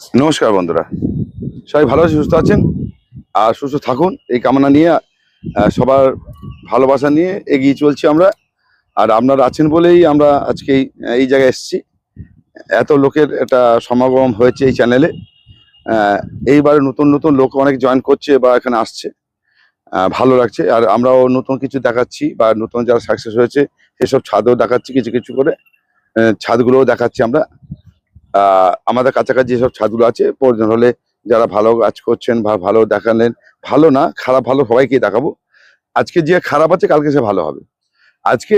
নমস্কার বন্ধুরা, সবাই ভালো আছেন, সুস্থ আছেন আর সুস্থ থাকুন এই কামনা নিয়ে সবার ভালোবাসা নিয়ে এগিয়ে চলছি আমরা। আর আপনারা আছেন বলেই আমরা আজকে এই জায়গায় এসেছি। এত লোকের একটা সমাগম হয়েছে এই চ্যানেলে। এইবারে নতুন নতুন লোক অনেক জয়েন করছে বা এখানে আসছে, ভালো লাগছে। আর আমরাও নতুন কিছু দেখাচ্ছি বা নতুন যারা সাকসেস হয়েছে সেসব ছাদও দেখাচ্ছি, কিছু কিছু করে ছাদগুলোও দেখাচ্ছি আমরা। আমাদের কাছাকাছি যেসব ছাদগুলো আছে, প্রয়োজন হলে যারা ভালো কাজ করছেন বা ভালো দেখালেন, ভালো না খারাপ ভালো সবাইকে দেখাবো। আজকে যে খারাপ আছে কালকে সে ভালো হবে। আজকে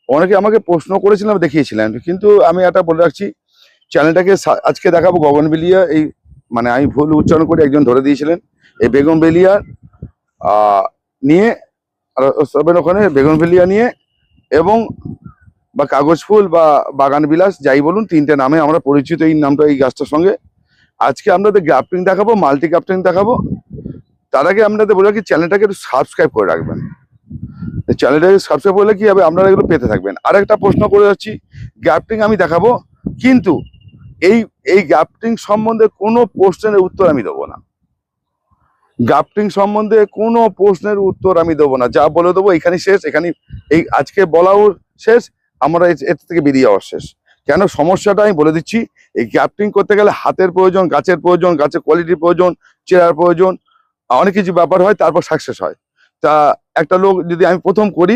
অনেকে আমাকে প্রশ্ন করেছিলাম, দেখিয়েছিলেন, কিন্তু আমি একটা বলে রাখছি, চ্যানেলটাকে আজকে দেখাবো গগনবেলিয়া। এই মানে আমি ভুল উচ্চারণ করে একজন ধরে দিয়েছিলেন, এই বেগমবেলিয়া নিয়ে, আর ওখানে বেগমবেলিয়া নিয়ে এবং বা কাগজ ফুল বা বাগান বিলাস যাই বলুন, তিনটে নামে আমরা পরিচিত এই নামটা, এই গাছটার সঙ্গে। আজকে আপনাদের গ্রাফটিং দেখাবো, মাল্টি গ্রাফটিং দেখাবো। তার আগে আপনাদের বলে রাখি, চ্যানেলটাকে একটু সাবস্ক্রাইব করে রাখবেন। চ্যানেলটাকে সাবস্ক্রাইব করলে কি হবে, আপনারা এগুলো পেতে থাকবেন। আর একটা প্রশ্ন করে যাচ্ছি, গ্রাফটিং আমি দেখাবো, কিন্তু এই এই গ্রাফটিং সম্বন্ধে কোনো প্রশ্নের উত্তর আমি দেবো না। গ্রাফটিং সম্বন্ধে কোনো প্রশ্নের উত্তর আমি দেবো না, যা বলে দেবো এখানেই শেষ। এখানে এই আজকে বলাও শেষ, আমরা এর থেকে বেরিয়ে যাওয়ার শেষ। কেন সমস্যাটা আমি বলে দিচ্ছি, এই গ্রাফটিং করতে গেলে হাতের প্রয়োজন, গাছের প্রয়োজন, গাছের কোয়ালিটির প্রয়োজন, চেরার প্রয়োজন, অনেক কিছু ব্যাপার হয়, তারপর সাকসেস হয়। তা একটা লোক যদি আমি প্রথম করি,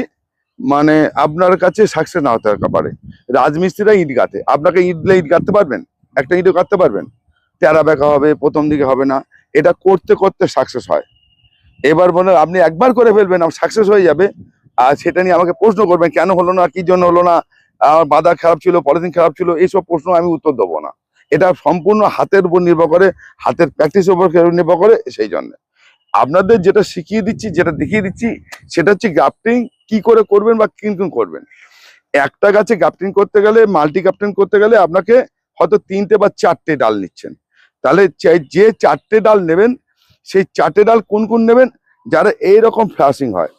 মানে আপনার কাছে সাকসেস না হতে পারে। রাজমিস্ত্রিরা ইট গাঁথে, আপনাকে ইট দিলে ইট গাঁথতে পারবেন? একটা ইটও গাঁথতে পারবেন? তেরা বেঁকা হবে, প্রথম দিকে হবে না। এটা করতে করতে সাকসেস হয়। এবার বলে আপনি একবার করে ফেলবেন, আমার সাকসেস হয়ে যাবে, আর সেটা নিয়ে আমাকে প্রশ্ন করবেন কেন হলো না, কি জন্য হলো না, আমার বাধা খারাপ ছিল, পলিথিন খারাপ ছিল, এইসব প্রশ্ন আমি উত্তর দেবো না। এটা সম্পূর্ণ হাতের উপর নির্ভর করে, হাতের প্র্যাকটিসের উপর নির্ভর করে। সেই জন্য আপনাদের যেটা শিখিয়ে দিচ্ছি, যেটা দেখিয়ে দিচ্ছি, সেটা হচ্ছে গ্রাফটিং কি করে করবেন বা কিরকম করবেন। একটা গাছে গ্রাফটিং করতে গেলে, মাল্টি গ্রাফটিং করতে গেলে আপনাকে হয়তো 3টে বা 4টে ডাল নিচ্ছেন। তাহলে যে 4টে ডাল নেবেন, সেই 4টে ডাল কোন কোন নেবেন? যারা এইরকম ফ্লাশিং হয়,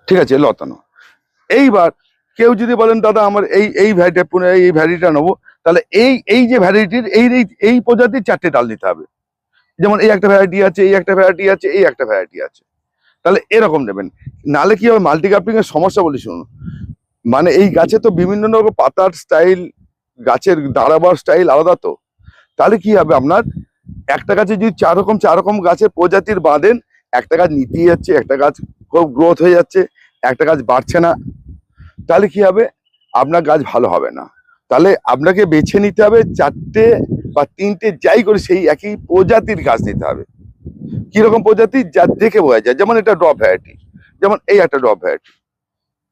ঠিক আছে, লতানো। এইবার কেউ যদি বলেন দাদা আমার এই ভ্যারাইটিটা নেবো, তাহলে এই যে ভ্যারাইটির এই প্রজাতির 4টে ডাল নিতে হবে। যেমন এই একটা ভ্যারাইটি আছে, এই একটা ভ্যারাইটি আছে, এই একটা ভ্যারাইটি আছে, তাহলে এরকম নেবেন। নালে কি হবে, মাল্টি গ্রাফটিং এর সমস্যা বলি শুনুন। মানে এই গাছে তো বিভিন্ন রকম পাতার স্টাইল, গাছের দাঁড়াবার স্টাইল আলাদা। তো তাহলে কি হবে, আপনার একটা গাছে যদি চার রকম গাছের প্রজাতির বাঁধেন, একটা গাছ নিতেই যাচ্ছে, একটা গাছ খুব গ্রোথ হয়ে যাচ্ছে, একটা গাছ বাড়ছে না, তাহলে কি হবে, আপনার গাছ ভালো হবে না। তাহলে আপনাকে বেছে নিতে হবে 4টে বা 3টে, যাই করে সেই একই প্রজাতির গাছ নিতে হবে। কিরকম প্রজাতি, যা দেখে বোঝা যায়। যেমন এটা ড্রপ ভ্যারাইটি, যেমন এই একটা ড্রপ ভ্যারাইটি,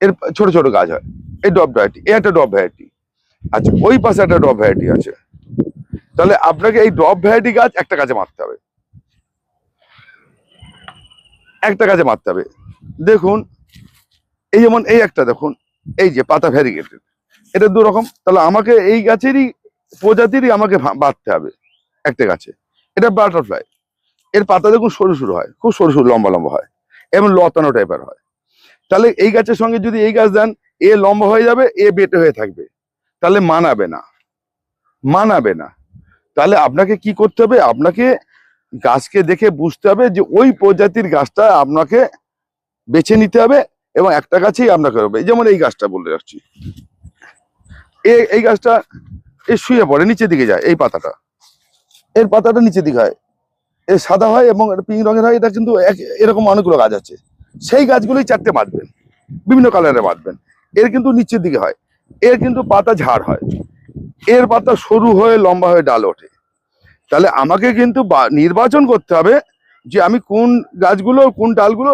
এর ছোট ছোট গাছ হয়, এই ড্রপ ভ্যারাইটি, এই একটা ড্রপ ভ্যারাইটি। আচ্ছা, ওই পাশে একটা ড্রপ ভ্যারাইটি আছে। তাহলে আপনাকে এই ড্রপ ভ্যারাইটি গাছ একটা গাছে মারতে হবে, একটা গাছে মারতে হবে। দেখুন, এই যেমন এই একটা দেখুন, এই যে পাতা ভ্যারিগেটেড, এটা 2 রকম। তাহলে আমাকে এই গাছেরই প্রজাতিরই আমাকে বাঁধতে হবে একটা গাছে। এটা বাটারফ্লাই, এর পাতা দেখুন সরু সরু হয়, খুব সরু সরু লম্বা লম্বা হয়, এবং লতানো টাইপের হয়। তাহলে এই গাছের সঙ্গে যদি এই গাছ দেন, এ লম্বা হয়ে যাবে, এ বেটে হয়ে থাকবে, তাহলে মানাবে না, মানাবে না। তাহলে আপনাকে কি করতে হবে, আপনাকে গাছকে দেখে বুঝতে হবে যে ওই প্রজাতির গাছটা আপনাকে বেছে নিতে হবে, এবং একটা গাছেই আপনাকে হবে। যেমন এই গাছটা বলে রাখছি, এই গাছটা এ শুয়ে পড়ে, নিচের দিকে যায়, এই পাতাটা, এর পাতাটা নিচের দিকে হয়, এ সাদা হয় এবং পিঙ্ক রঙের হয়। এটা কিন্তু এরকম অনেকগুলো গাছ আছে, সেই গাছগুলোই 4টে বাঁধবেন, বিভিন্ন কালারে বাঁধবেন। এর কিন্তু নিচের দিকে হয়, এর কিন্তু পাতা ঝাড় হয়, এর পাতা সরু হয়ে লম্বা হয়ে ডাল ওঠে। তাহলে আমাকে কিন্তু নির্বাচন করতে হবে যে আমি কোন গাছগুলো, কোন ডালগুলো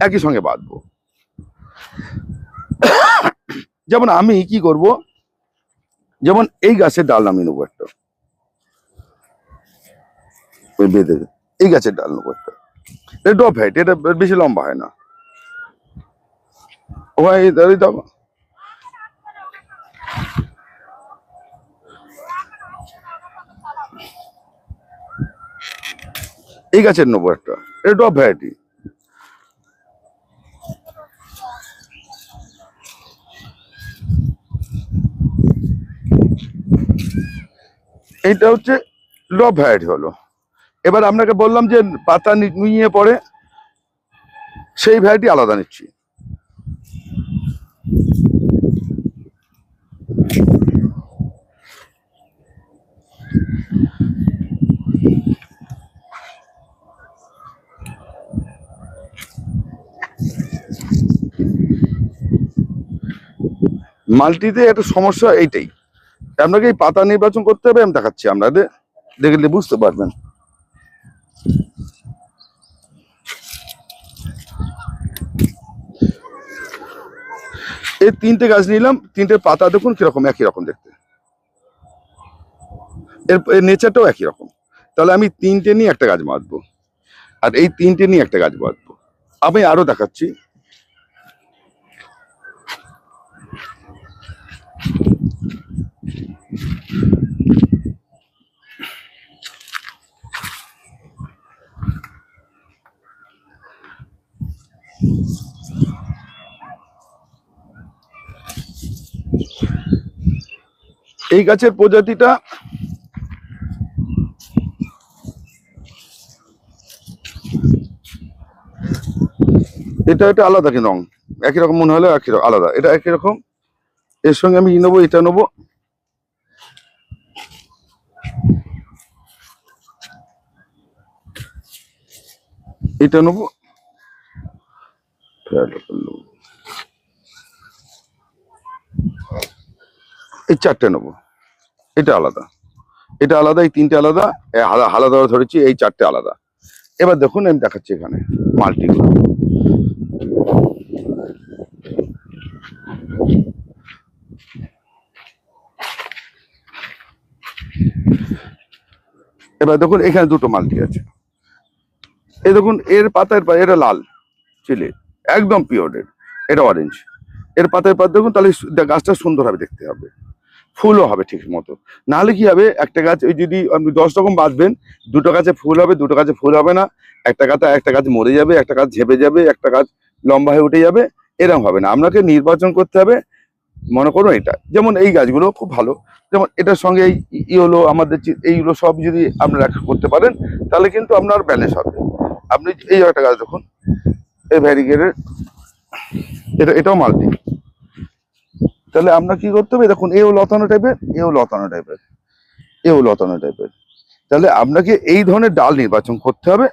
একই সঙ্গে বাঁধবো। যেমন আমি কি করব, যেমন এই গাছের ডাল আমি নেবো একটা, বেঁধে এই গাছের ডাল নেবো একটা, এটা ড্রপ হাইট, এটা বেশি লম্বা হয় না। এই গাছের নেবো একটা, এটা ড্রপ ভ্যারাইটি। এইটা হচ্ছে লব ভ্যারাইটি হলো। এবার আপনাকে বললাম যে পাতা নুয়ে পড়ে, সেই ভ্যারাইটি আলাদা নিচ্ছি। মাল্টিতে একটা সমস্যা এইটাই, আপনাকে এই পাতা নির্বাচন করতে হবে। আমি দেখাচ্ছি, আপনাদের দেখলে বুঝতে পারবেন। এই তিনটে গাছ নিলাম, তিনটে পাতা দেখুন কিরকম, একই রকম দেখতে, এর নেচারটাও একই রকম। তাহলে আমি তিনটে নিয়ে একটা গাছ বাঁধবো, আর এই তিনটে নিয়ে একটা গাছ বাঁধবো। আমি আরো দেখাচ্ছি। এই গাছের প্রজাতিটা এটা একটা আলাদা, কি রং একই রকম মনে হলে একই আলাদা, এটা একই রকম। এর সঙ্গে আমি নেবো, এটা নেবো, এটা নেবো, এই চারটে নেবো। এটা আলাদা, এটা আলাদা, এই তিনটে আলাদা, আলাদা ধরেছি, এই চারটে আলাদা। এবার দেখুন আমি দেখাচ্ছি এখানে মাল্টিগুলো। এবার দেখুন এখানে দুটো মাল্টি আছে। এই দেখুন এর পাতার পা, এটা লাল চিলি, একদম পিওর রেড, এটা অরেঞ্জ। এর পাতার পা দেখুন, তাহলে গাছটা সুন্দর হবে, দেখতে হবে, ফুলও হবে ঠিক মতো। নাহলে কি হবে, একটা গাছ ওই যদি আপনি 10 রকম বাঁধবেন, দুটো গাছে ফুল হবে, দুটো গাছে ফুল হবে না, একটা গাছ মরে যাবে, একটা গাছ ঝেপে যাবে, একটা গাছ লম্বা হয়ে উঠে যাবে, এরকম হবে না। আপনাকে নির্বাচন করতে হবে। মনে করুন এটা যেমন এই গাছগুলো খুব ভালো, যেমন এটার সঙ্গে এই হলো আমাদের এইগুলো সব যদি আপনারা করতে পারেন, তাহলে কিন্তু আপনার ব্যালেন্স হবে। আপনি এই একটা গাছ দেখুন, এই ভ্যারিগেটের, এটাও মাল্টি। তাহলে আপনার কি করতে হবে, দেখুন এও লতানো টাইপের, এও লতানো টাইপের, এও লতানো টাইপের। তাহলে আপনাকে এই ধরনের ডাল নির্বাচন করতে হবে,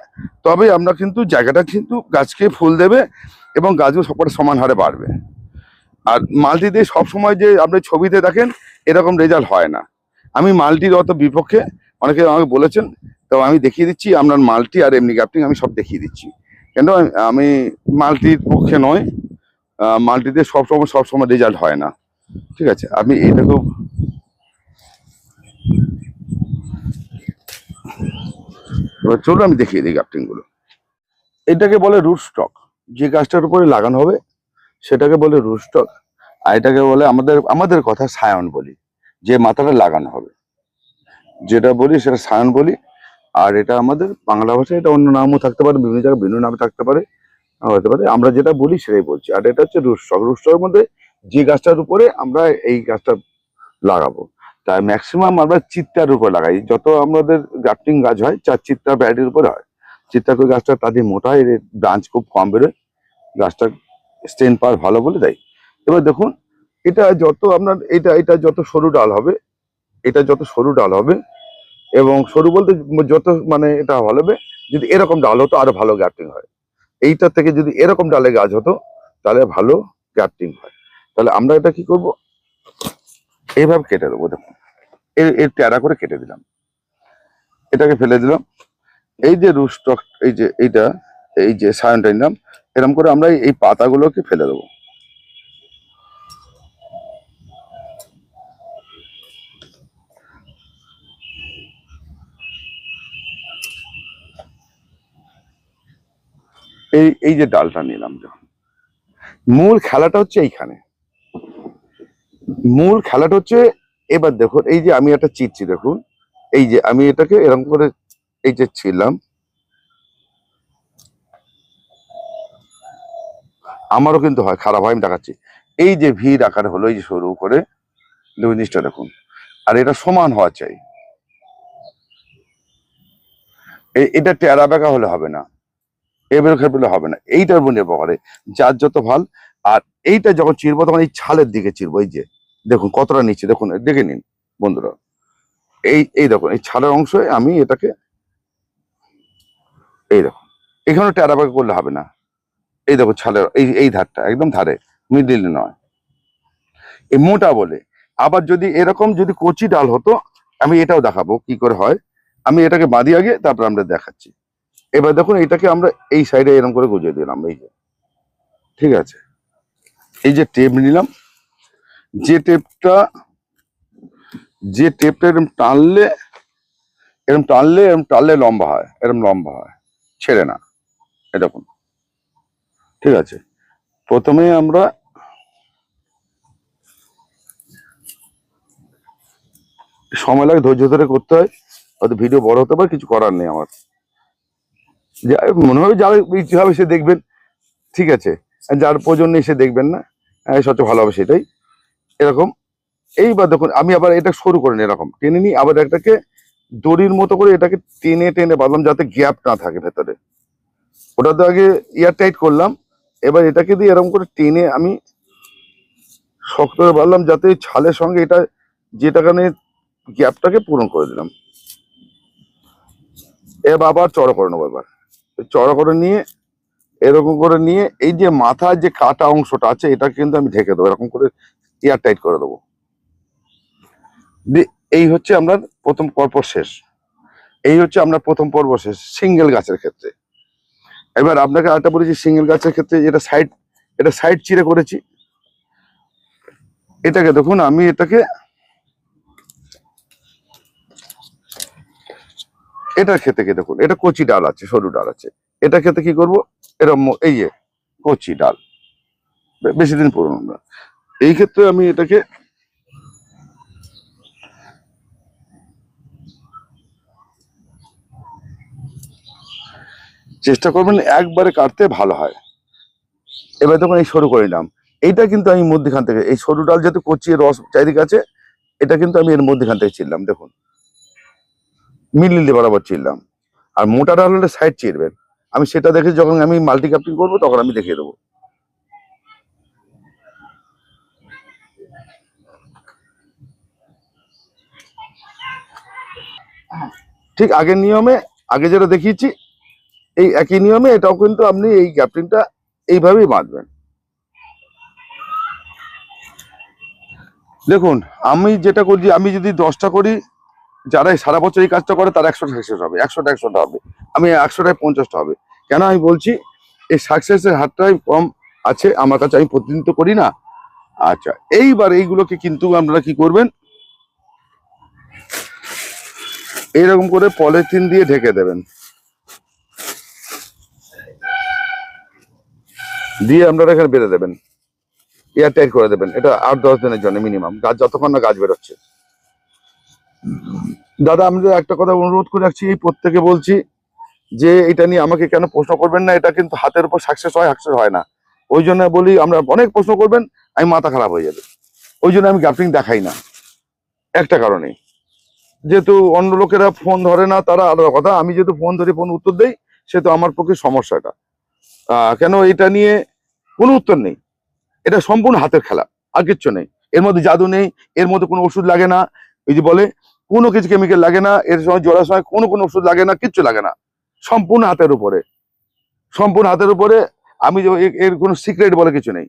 তবে আপনার কিন্তু জায়গাটা কিন্তু গাছকে ফুল দেবে এবং গাছগুলো সবকটা সমান হারে বাড়বে। আর মাল্টি দিয়ে সবসময় যে আপনি ছবিতে দেখেন এরকম রেজাল্ট হয় না। আমি মাল্টির অত বিপক্ষে, অনেকে আমাকে বলেছেন, তো আমি দেখিয়ে দিচ্ছি আপনার মাল্টি আর এমনি গ্রাফটিং আমি সব দেখিয়ে দিচ্ছি। কেন আমি মাল্টির পক্ষে নয়, মাল্টিতে সবসময় রেজাল্ট হয় না। ঠিক আছে, আমি এইটাকেও চলুন আমি দেখিয়ে দিই গ্রাফটিং গুলো। এটাকে বলে রুট স্টক, যে গাছটার উপরে লাগানো হবে সেটাকে বলে রুট স্টক। আর এটাকে বলে আমাদের আমাদের কথা সায়ন বলি, যে মাথাটা লাগানো হবে যেটা বলি সেটা সায়ন বলি। আর এটা আমাদের বাংলা ভাষায় এটা অন্য নামও থাকতে পারে, বিভিন্ন জায়গায় বিভিন্ন নামে থাকতে পারে, হতে পারে। আমরা যেটা বলি সেটাই বলছি। আর এটা হচ্ছে রুট স্টক। রুট স্টকের মধ্যে যে গাছটার উপরে আমরা এই গাছটা লাগাবো, তাই ম্যাক্সিমাম আমরা চিত্তার উপর লাগাই। যত আমাদের গ্রাফটিং গাছ হয় চিত্তা ভ্যারাইটির উপরে হয়। চিত্তা করে গাছটা তাদের মোটা, এর ব্রাঞ্চ খুব কম বেরোয়, গাছটা স্টেন পাওয়ার ভালো বলে দেয়। এবার দেখুন এটা যত আপনার এটা এটা যত সরু ডাল হবে, এটা যত সরু ডাল হবে, এবং সরু বলতে যত মানে এটা ভালো হবে, যদি এরকম ডাল হতো আরো ভালো গ্রাফটিং হয়। এইটার থেকে যদি এরকম ডালে গাছ হতো তাহলে ভালো গ্রাফটিং হয়। তাহলে আমরা এটা কি করব, এইভাবে কেটে দেবো। দেখুন এর এর ট্যারা করে কেটে দিলাম, এটাকে ফেলে দিলাম। এই যে রুট স্টক, এই যে এইটা, এই যে সায়নটা নিলাম, এরকম করে আমরা এই পাতাগুলোকে ফেলে দেবো। এই এই যে ডালটা নিলাম, যখন মূল খেলাটা হচ্ছে এইখানে, মূল খেলাটা হচ্ছে। এবার দেখুন এই যে আমি একটা চিরছি, দেখুন এই যে আমি এটাকে এরকম করে এই যে ছিলাম, আমারও কিন্তু হয়, খারাপ হয়, আমি দেখাচ্ছি। এই যে ভিড় আকারে হলো, এই যে সরু করে জিনিসটা দেখুন, আর এটা সমান হওয়া চাই। এটা টেরা বেঁকা হলে হবে না, এবার খেপলে হবে না, এইটার উপর নির্ভর করে যার যত ভাল। আর এইটা যখন চিরবো তখন এই ছালের দিকে চিরবো, এই যে দেখুন কতটা নিচে, দেখুন দেখে নিন বন্ধুরা, এই এই দেখুন এই ছালের অংশে আমি এটাকে, এই দেখুন এখানে টেরা বেঁকা করলে হবে না, এই দেখো ছালের এই এই ধারটা একদম ধারে, মিডিল নয়, এই মোটা বলে। আবার যদি এরকম যদি কচি ডাল হতো, আমি এটাও দেখাবো কি করে হয়, আমি এটাকে বাঁধি আগে তারপর আমরা দেখাচ্ছি। এবার দেখুন এটাকে আমরা এই সাইডে এরকম করে গুজিয়ে দিলাম, এই যে ঠিক আছে, এই যে টেপ নিলাম, যে টেপটা এরকম টানলে লম্বা হয়, এরকম লম্বা হয়, ছেড়ে না, এটা দেখুন ঠিক আছে। প্রথমে আমরা সময় লাগে, ধৈর্য ধরে করতে হয়, হয়তো ভিডিও বড় হতে পারে, কিছু করার নেই আমার, মনে হবে যার ইচ্ছে হবে সে দেখবেন, ঠিক আছে, যার প্রয়োজন নেই সে দেখবেন না, সবচেয়ে ভালো হবে সেটাই। এরকম এইবার দেখুন আমি আবার এটা সরু করে নিই, এরকম টেনে নিই, আবার এটাকে দড়ির মতো করে এটাকে টেনে টেনে বাঁধলাম যাতে গ্যাপ না থাকে ভেতরে, ওটা তো আগে এয়ার টাইট করলাম, এবার এটাকে দিয়ে এরকম করে টেনে আমি শক্ত করে বাঁধলাম যাতে ছালের সঙ্গে এটা যেটাখানে গ্যাপটাকে পূরণ করে দিলাম। এবার আবার চড়া করে নেবো, এবার চড়া করে নিয়ে এরকম করে নিয়ে এই যে মাথার যে কাটা অংশটা আছে এটা কিন্তু আমি ঢেকে দেবো, এরকম করে এয়ার টাইট করে দেবো। এই হচ্ছে আমরা প্রথম পর্ব শেষ, এই হচ্ছে আমরা প্রথম পর্ব শেষ সিঙ্গেল গাছের ক্ষেত্রে। এবার আপনাকে আরেকটা বলেছি, সিঙ্গেল গাছের ক্ষেত্রে এটা সাইড চিরে করেছি, এটাকে দেখুন আমি এটাকে এটার ক্ষেত্রে কি দেখুন, এটা কচি ডাল আছে, সরু ডাল আছে, এটা ক্ষেত্রে কি করব, এরকম এই যে কচি ডাল বেশি দিন পুরনো না, এই ক্ষেত্রে আমি এটাকে চেষ্টা করবেন একবারে কাটতে, ভালো হয়। এবার তখন এই সরু করে নিলাম, এইটা কিন্তু আমি মধ্যখান থেকে, এই সরু ডাল যেহেতু কচি রস চারিদিকে আছে, এটা কিন্তু আমি এর মধ্যখান থেকে ছিললাম, দেখুন মিলিয়ে বরাবর ছিললাম। আর মোটা ডাল হলে সাইড চিরবেন, আমি সেটা দেখে যখন আমি মাল্টি কাপটিং করবো তখন আমি দেখিয়ে দেবো। ঠিক আগের নিয়মে, আগে যেটা দেখিয়েছি এই একই নিয়মে এটাও কিন্তু আপনি এই ক্যাপটিংটা এইভাবেই বাঁধবেন। দেখুন আমি যেটা করছি, আমি যদি 10টা করি, যারা সারা বছর এই কাজটা করে তার 100টা সাকসেস হবে, 100টা হবে, আমি 100টায় 50টা হবে। কেন আমি বলছি, এই সাকসেসের হারটাই কম আছে আমার কাছে, আমি প্রতিদিন তো করি না। আচ্ছা এইবার এইগুলোকে কিন্তু আপনারা কি করবেন, এইরকম করে পলিথিন দিয়ে ঢেকে দেবেন, দিয়ে আপনারা এখানে বেঁধে দেবেন, এয়ার টাইট করে দেবেন, এটা 8-10 দিনের জন্য মিনিমাম, গাছ যতক্ষণ না গাছ বেরোচ্ছে। দাদা আমাদের একটা কথা অনুরোধ করে রাখছি, এই প্রত্যেকে বলছি যে এটা নিয়ে আমাকে কেন প্রশ্ন করবেন না, এটা কিন্তু হাতের উপর সাকসেস হয় না, ওই জন্য বলি আমরা অনেক প্রশ্ন করবেন, আমি মাথা খারাপ হয়ে যাবে, ওই জন্য আমি গ্রাফটিং দেখাই না, একটা কারণে, যেহেতু অন্য লোকেরা ফোন ধরে না তারা আলাদা কথা, আমি যেহেতু ফোন ধরে ফোন উত্তর দেই, সে তো আমার পক্ষে সমস্যাটা, কেন এটা নিয়ে কোনো উত্তর নেই, এটা সম্পূর্ণ হাতের খেলা, আর কিচ্ছু নেই, এর মধ্যে জাদু নেই, এর মধ্যে কোনো ওষুধ লাগে না, এই যে বলে কোনো কিছু কেমিক্যাল লাগে না, এর সময় জোড়ার সময় কোনো ওষুধ লাগে না, কিচ্ছু লাগে না, সম্পূর্ণ হাতের উপরে, সম্পূর্ণ হাতের উপরে। আমি যে এর কোনো সিক্রেট বলে কিছু নেই,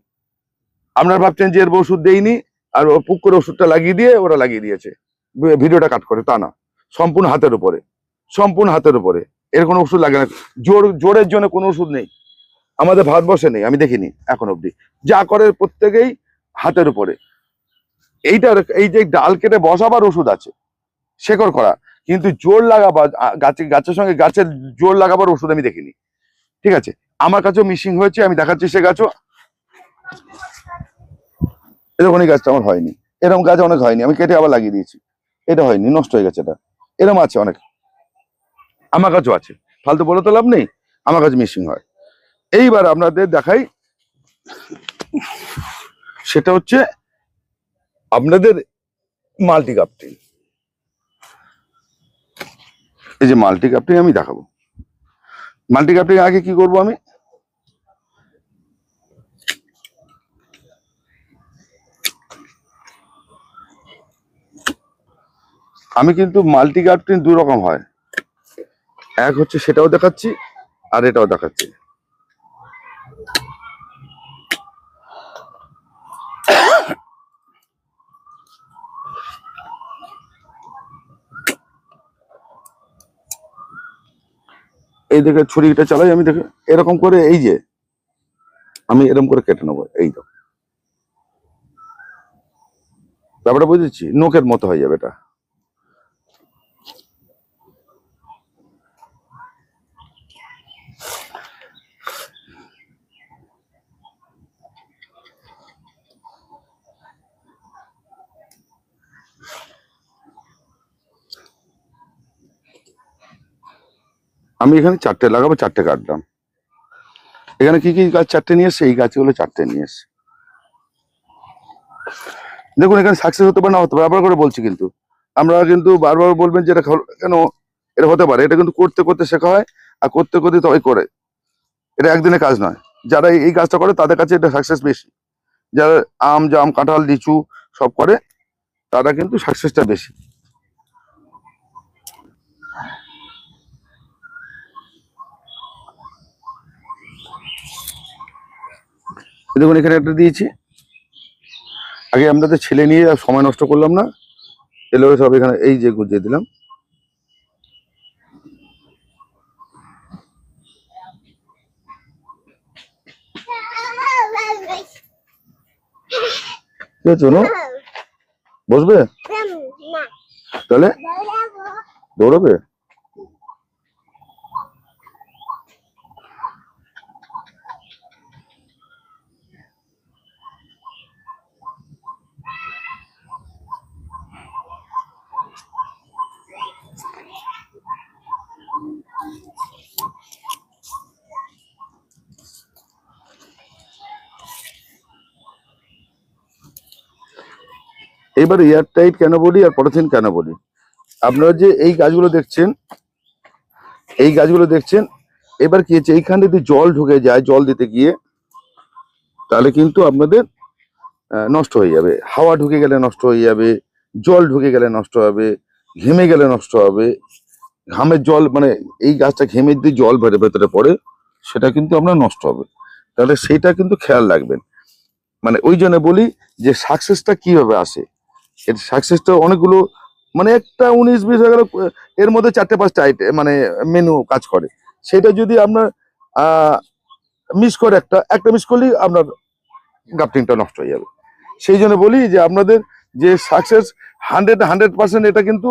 আপনারা ভাবছেন যে এর ওষুধ দেইনি আর ও পুক করে ওষুধটা লাগিয়ে দিয়ে ওরা লাগিয়ে দিয়েছে ভিডিওটা কাট করে, তা না, সম্পূর্ণ হাতের উপরে, সম্পূর্ণ হাতের উপরে, এর কোনো ওষুধ লাগে না, জোরের জন্য কোনো ওষুধ নেই আমাদের ভারতবর্ষে, নেই, আমি দেখিনি এখন অব্দি, যা করে প্রত্যেকেই হাতের উপরে। এইটার এই যে ডাল কেটে বসাবার ওষুধ আছে শেকড় করা, কিন্তু জোর লাগাবার গাছের সঙ্গে গাছের জোর লাগাবার ওষুধ আমি দেখিনি, ঠিক আছে, আমার কাছেও মিসিং হয়েছে, আমি দেখাচ্ছি সে গাছও, এরকম এই গাছটা আমার হয়নি, এরকম গাছ অনেক হয়নি, আমি কেটে আবার লাগিয়ে দিয়েছি, এটা হয়নি, নষ্ট হয়ে গেছে, এটা এরকম আছে অনেক, আমার কাছেও আছে, ফালতু বলে তো লাভ নেই, আমার কাছে মিসিং হয়। এইবার আপনাদের দেখাই, সেটা হচ্ছে আপনাদের মাল্টি কাপটিং, এই যে মাল্টি কাপটিং আমি দেখাবো, মাল্টি গ্রাফটিং আগে কি করব আমি, কিন্তু মাল্টি গ্রাফটিং দু রকম হয়, এক হচ্ছে সেটাও দেখাচ্ছি আর এটাও দেখাচ্ছি। এই দেখে ছুরিটা চালাই আমি, দেখে এরকম করে, এই যে আমি এরকম করে কেটে নেবো, এই তো ব্যাপারটা বুঝেছি, নোকের মতো হয়ে যাবে এটা। আমি এখানে চারটে লাগাবো, চারটে কাটলাম। এখানে কি কি গাছ চারটে নিয়ে এসছে, এই গাছগুলো চারটে নিয়ে এসছে। দেখুন এখানে সাকসেস হতে পারে না হতে পারে, আবার করে বলছি, কিন্তু আমরা কিন্তু বারবার বলবেন যে এটা কেন, এটা হতে পারে, এটা কিন্তু করতে করতে শেখা হয়, আর করতে করতে তবে করে, এটা একদিনে কাজ নয়। যারা এই কাজটা করে তাদের কাছে এটা সাকসেস বেশি, যারা আম জাম কাঁঠাল লিচু সব করে তারা কিন্তু সাকসেসটা বেশি। দেখুন এখানে একটা দিয়েছি, আগে আমরা তো ছেলে নিয়ে আর সময় নষ্ট করলাম না, এলো সব এখানে এই যে গুজিয়ে দিলাম। শোনো, বসবে তাহলে, দৌড়াবে। এবার এয়ার টাইট কেন বলি আর পলিথিন কেন বলি, আপনারা যে এই গাছগুলো দেখছেন, এই গাছগুলো দেখছেন, এবার কি হচ্ছে, এইখানে যদি জল ঢুকে যায় জল দিতে গিয়ে, তাহলে কিন্তু আপনাদের নষ্ট হয়ে যাবে, হাওয়া ঢুকে গেলে নষ্ট হয়ে যাবে, জল ঢুকে গেলে নষ্ট হবে, ঘেমে গেলে নষ্ট হবে। ঘামের জল মানে এই গাছটা ঘেমে যদি জল ভেতরে পড়ে সেটা কিন্তু আপনার নষ্ট হবে, তাহলে সেটা কিন্তু খেয়াল রাখবেন। মানে ওই জন্য বলি যে সাকসেসটা কিভাবে আসে, এর সাকসেসটা অনেকগুলো, মানে একটা 19-20 হয়ে গেল, এর মধ্যে 4-5টা আইটেম মানে মেনু কাজ করে, সেটা যদি আপনার মিস করে একটা একটা মিস করলেই আপনার গ্রাফটিংটা নষ্ট হয়ে যাবে। সেই জন্য বলি যে আপনাদের যে সাকসেস 100% এটা কিন্তু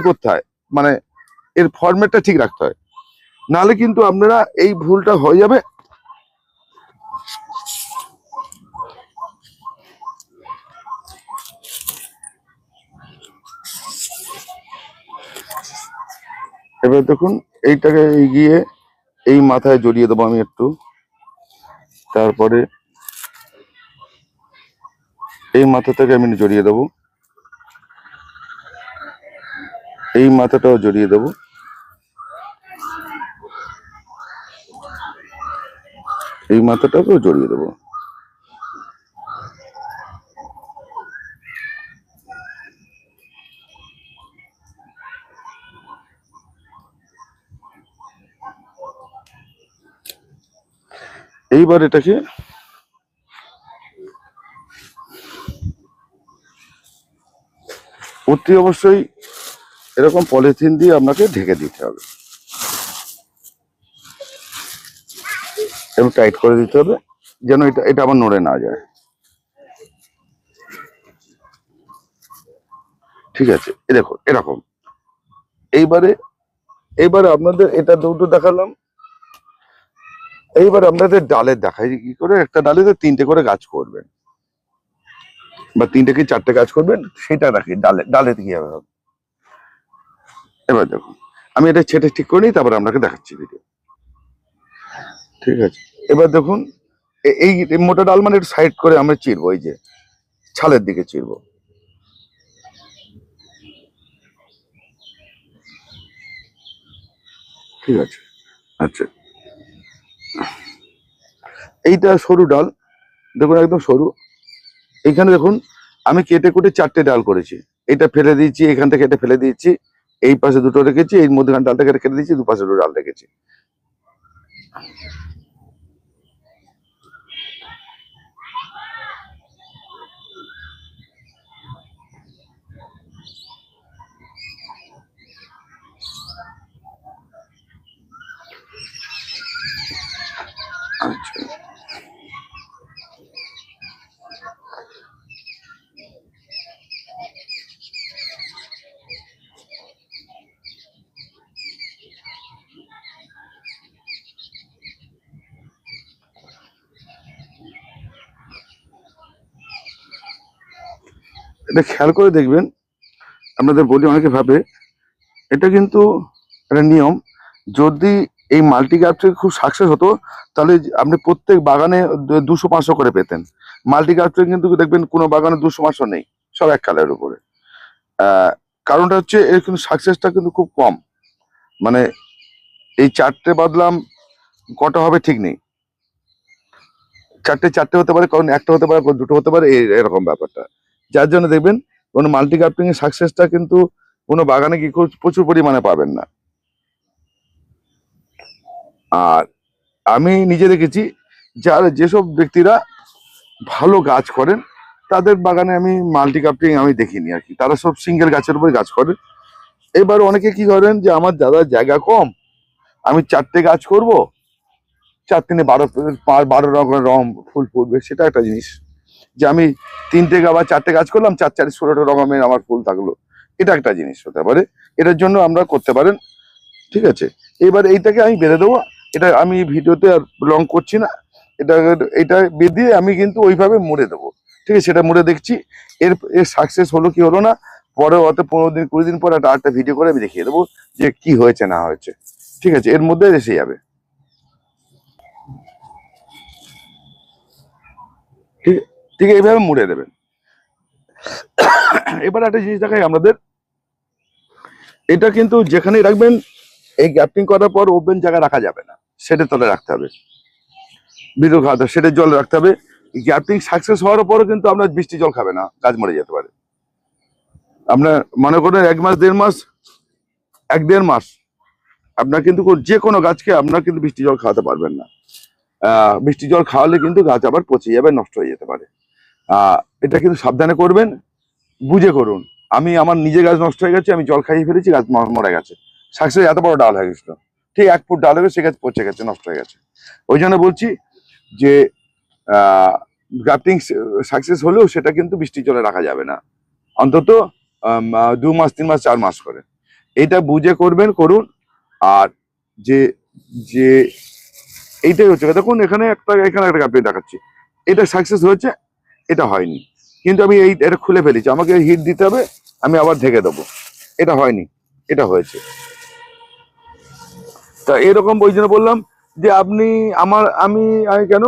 করতে হয়, মানে এর ফরম্যাটটা ঠিক রাখতে হয়, নাহলে কিন্তু আপনারা এই ভুলটা হয়ে যাবে। এবার দেখুন এইটাকে গিয়ে এই মাথায় জড়িয়ে দেবো আমি একটু, তারপরে এই মাথাটাকে আমি জড়িয়ে দেবো, এই মাথাটাও জড়িয়ে দেবো, এই মাথাটাকেও জড়িয়ে দেবো। এইবার এটাকে অতি অবশ্যই এরকম পলিথিন দিয়ে আপনাকে ঢেকে দিতে হবে এবং টাইট করে দিতে হবে, যেন এটা এটা আবার নড়ে না যায়। ঠিক আছে, এ দেখো এরকম। এইবারে এইবারে আপনাদের এটা দুটো দেখালাম, এইবার আপনাদের ডালের দেখাই যে কি করে একটা ডালে 3টে করে গাছ করবেন, বা 3টে কি 4টে গাছ করবেন সেটা রাখি, ডালে ডালে কিভাবে হবে। এবার দেখুন আমি এটা ছেটে ঠিক করে নিই, তারপরে আপনাকে দেখাচ্ছি ভিডিও। ঠিক আছে, এবার দেখুন এই মোটা ডাল মানে একটু সাইড করে আমরা চিরবো, এই যে ছালের দিকে চিরবো। ঠিক আছে, আচ্ছা এইটা সরু ডাল, দেখুন একদম সরু। এইখানে দেখুন আমি কেটে কুটে 4টে ডাল করেছি। এটা ফেলে দিয়েছি, এখান থেকে এটা ফেলে দিয়েছি, এই পাশে 2টো রেখেছি, এই মধ্যখান ডালটা কেটে দিয়েছি, দুপাশে 2 ডাল রেখেছি। আচ্ছা, এটা খেয়াল করে দেখবেন। আপনাদের বলি, অনেকে ভাবে এটা কিন্তু একটা নিয়ম। যদি এই মাল্টি ক্রাফট খুব সাকসেস হতো, তাহলে আপনি প্রত্যেক বাগানে 200-500 করে পেতেন। মাল্টি ক্রাফটে কিন্তু দেখবেন কোনো বাগানে 200-500 নেই, সব এক কালারের উপরে। কারণটা হচ্ছে এর কিন্তু সাকসেসটা কিন্তু খুব কম। মানে এই 4টে বাদলাম কটা হবে ঠিক নেই, 4টে হতে পারে, কারণ একটা হতে পারে, 2টো হতে পারে, এরকম ব্যাপারটা। যার জন্য দেখবেন কোনো মাল্টি ক্রাফটিং এর সাকসেসটা কিন্তু কোনো বাগানে কি প্রচুর পরিমাণে পাবেন না। আর আমি নিজে দেখেছি, যেসব ব্যক্তিরা ভালো গাছ করেন তাদের বাগানে আমি মাল্টি ক্রাফটিং আমি দেখিনি আর কি। তারা সব সিঙ্গেল গাছের উপরে গাছ করেন। এবার অনেকে কি করেন যে আমার দাদা জায়গা কম, আমি 4টে গাছ করব, 4×3 12 রকমের রং ফুল ফুটবে, সেটা একটা জিনিস। যে আমি 3টে বা 4টে গাছ করলাম, 4×4 16টা রকমের আমার ফুল থাকলো, এটা একটা জিনিস হতে পারে। এটার জন্য আমরা করতে পারেন, ঠিক আছে। এবার এইটাকে আমি বেঁধে দেবো। এটা আমি ভিডিওতে আর লং করছি না। এটা এটা বেঁধে আমি কিন্তু ওইভাবে মুড়ে দেবো, ঠিক আছে। সেটা মুড়ে দেখছি এর এর সাকসেস হলো কি হলো না। পরে অত 15 দিন 20 দিন পরে একটা ভিডিও করে আমি দেখিয়ে দেবো যে কি হয়েছে না হয়েছে, ঠিক আছে। এর মধ্যে এসে যাবে, ঠিক ঠিক এইভাবে মুড়ে দেবেন। এবার একটা জিনিস দেখাই আপনাদের, এটা কিন্তু যেখানেই রাখবেন, এই গ্যাপটিং করার পর ওপেন জায়গায় রাখা যাবে না, সেটা তলে রাখতে হবে, ভিতর খাওয়াতে সেটা জল রাখতে হবে। গ্যাপটিং সাকসেস হওয়ার পরও কিন্তু আপনার বৃষ্টি জল খাবে না, গাছ মরে যেতে পারে। আপনার মনে করেন 1 মাস 1.5 মাস, 1-1.5 মাস আপনার কিন্তু যে কোনো গাছকে আপনার কিন্তু বৃষ্টি জল খাওয়াতে পারবেন না। বৃষ্টি জল খাওয়ালে কিন্তু গাছ আবার পচে যাবে, নষ্ট হয়ে যেতে পারে। এটা কিন্তু সাবধানে করবেন, বুঝে করুন। আমি আমার নিজে গাছ নষ্ট হয়ে গেছে, আমি জল খাইয়ে ফেলেছি, গাছ মরে গেছে। সাকসেস এত বড় ডাল হয়ে গেছিল, ঠিক 1 ফুট ডাল হয়ে সে গাছ পচে গেছে, নষ্ট হয়ে গেছে। ওই জন্য বলছি যে গ্রাফটিং সাকসেস হলেও সেটা কিন্তু বৃষ্টি জলে রাখা যাবে না, অন্তত 2 মাস 3 মাস 4 মাস করে। এটা বুঝে করবেন, করুন। আর যে যে এইটাই হচ্ছে, দেখুন এখানে একটা গ্রাফটিং দেখাচ্ছি, এটা সাকসেস হয়েছে, এটা হয়নি। কিন্তু আমি এটা খুলে ফেলেছি, আমাকে হিট দিতে হবে, আমি আবার ঢেকে দেবো। এটা হয়নি, এটা হয়েছে। তা এরকম ওই জন্য বললাম যে আপনি আমি কেন,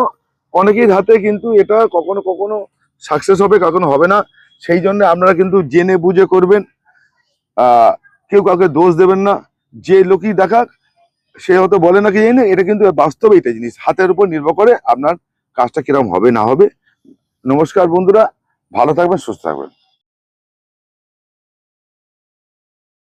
অনেকের হাতে কিন্তু এটা কখনো কখনো সাকসেস হবে, কখনো হবে না। সেই জন্য আপনারা কিন্তু জেনে বুঝে করবেন। কেউ কাউকে দোষ দেবেন না। যে লোকই দেখাক, সে হয়তো বলে না কি জানি না, এটা কিন্তু বাস্তবে এটা জিনিস হাতের উপর নির্ভর করে আপনার কাজটা কিরকম হবে না হবে। নমস্কার বন্ধুরা, ভালো থাকবেন, সুস্থ থাকবেন।